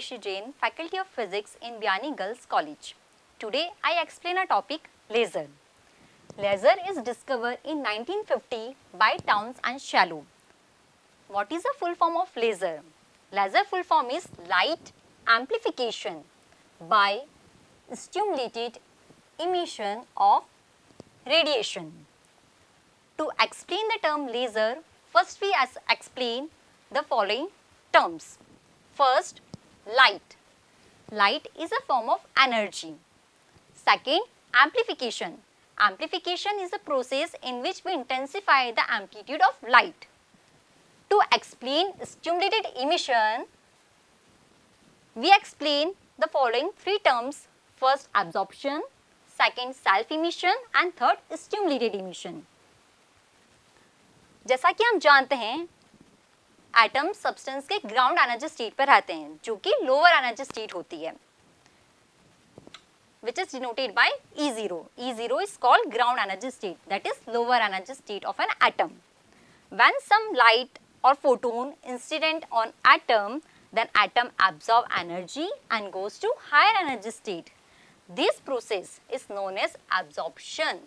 Rishi Jain, Faculty of Physics in Biani Girls College. Today I explain a topic, laser. Laser is discovered in 1950 by Townes and Shalhoub. What is the full form of laser? Laser full form is light amplification by stimulated emission of radiation. To explain the term laser, first we explain the following terms. First, light. Light is a form of energy. Second, amplification. Amplification is a process in which we intensify the amplitude of light. To explain stimulated emission, we explain the following three terms. First, absorption. Second, self-emission and third, stimulated emission. जैसा कि हम जानते हैं, atom substance के ground energy state पर रहते हैं, जो कि लोअर एनर्जी स्टेट होती है, which is denoted by E0. E0 is called ground energy state, that is lower energy state of an atom. When some light or photon incident on atom, then atom absorb energy and goes to higher energy state. This process is known as absorption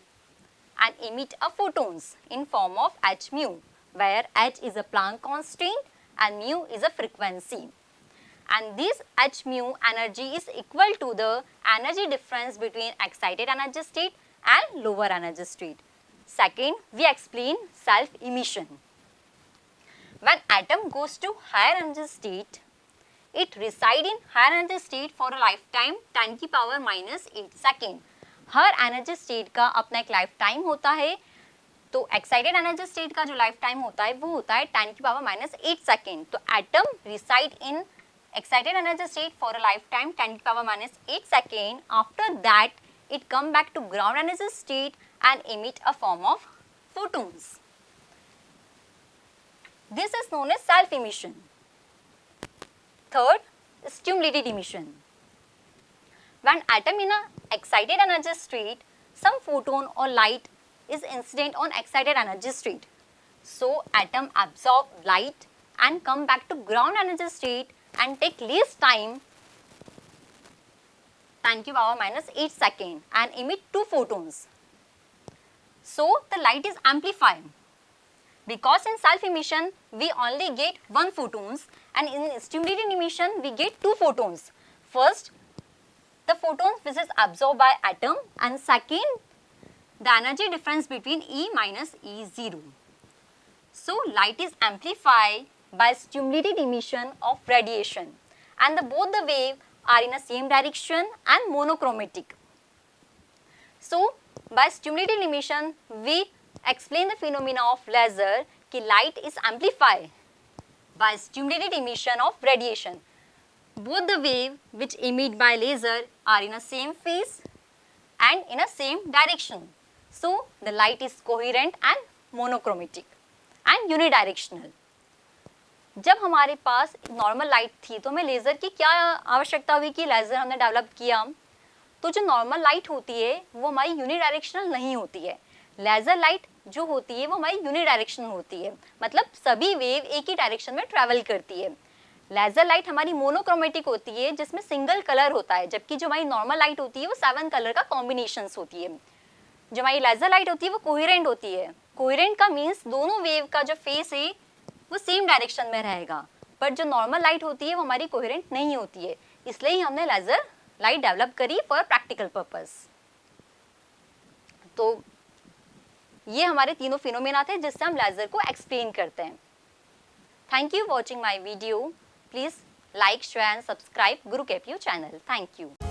and emit a photons in form of h mu, where h is a Planck constant and mu is a frequency. And this h mu energy is equal to the energy difference between excited energy state and lower energy state. Second, we explain self-emission. When atom goes to higher energy state, it resides in higher energy state for a lifetime 10 की power minus 8 second. हर energy state का अपना एक life time होता है, तो excited energy state का जो life time होता है वो होता है 10 की पावर माइनस 8 सेकेंड. तो atom reside in excited energy state for a lifetime 10 to the power minus 8 second. After that, it come back to ground energy state and emit a form of photons. This is known as self-emission. Third, stimulated emission. When atom in a excited energy state, some photon or light is incident on excited energy state. So, atom absorb light and come back to ground energy state and take least time 10 to the power minus 8 second and emit 2 photons. So, the light is amplified. Because in self-emission, we only get 1 photons and in stimulated emission, we get 2 photons. First, the photons which is absorbed by atom, and second, the energy difference between E minus E0. So, light is amplified by stimulated emission of radiation, and both the wave are in the same direction and monochromatic. So, by stimulated emission, we explain the phenomena of laser कि light is amplified by stimulated emission of radiation. Both the wave which emit by laser are in the same phase and in the same direction. So, the light is coherent and monochromatic and unidirectional. जब हमारे पास normal light थी तो हमें laser की क्या आवश्यकता हुई कि लेज़र हमने डेवलप किया. तो जो नॉर्मल लाइट होती है वो हमारी यूनिडायरेक्शनल नहीं होती है. लेज़र लाइट जो होती है वो हमारी यूनिडायरेक्शनल होती है, मतलब सभी वेव एक ही डायरेक्शन में ट्रैवल करती है. लेज़र लाइट हमारी मोनोक्रोमेटिक होती है जिसमें सिंगल कलर होता है, जबकि जो हमारी नॉर्मल लाइट होती है वो 7 कलर का कॉम्बिनेशंस होती है. जो हमारी लेज़र लाइट होती है वो कोहेरेंट होती है. कोहेरेंट का मीन्स दोनों वेव का जो फेस है वो सेम डायरेक्शन में रहेगा, बट जो नॉर्मल लाइट होती है वो हमारी कोहेरेंट नहीं होती है. इसलिए हमने लेज़र लाइट डेवलप करी फॉर प्रैक्टिकल पर्पस. तो ये हमारे तीनों फिनोमेना थे जिससे हम लेज़र को एक्सप्लेन करते हैं. Thank you watching my video. Please like, share and subscribe Guru KPU channel. Thank you.